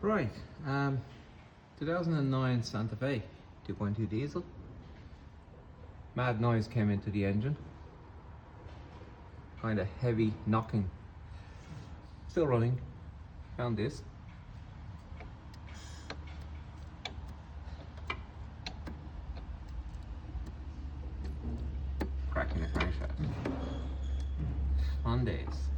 Right, 2009 Santa Fe, 2.2 diesel. Mad noise came into the engine. Kind of heavy knocking. Still running. Found this. Cracking the crankshaft. Fun days.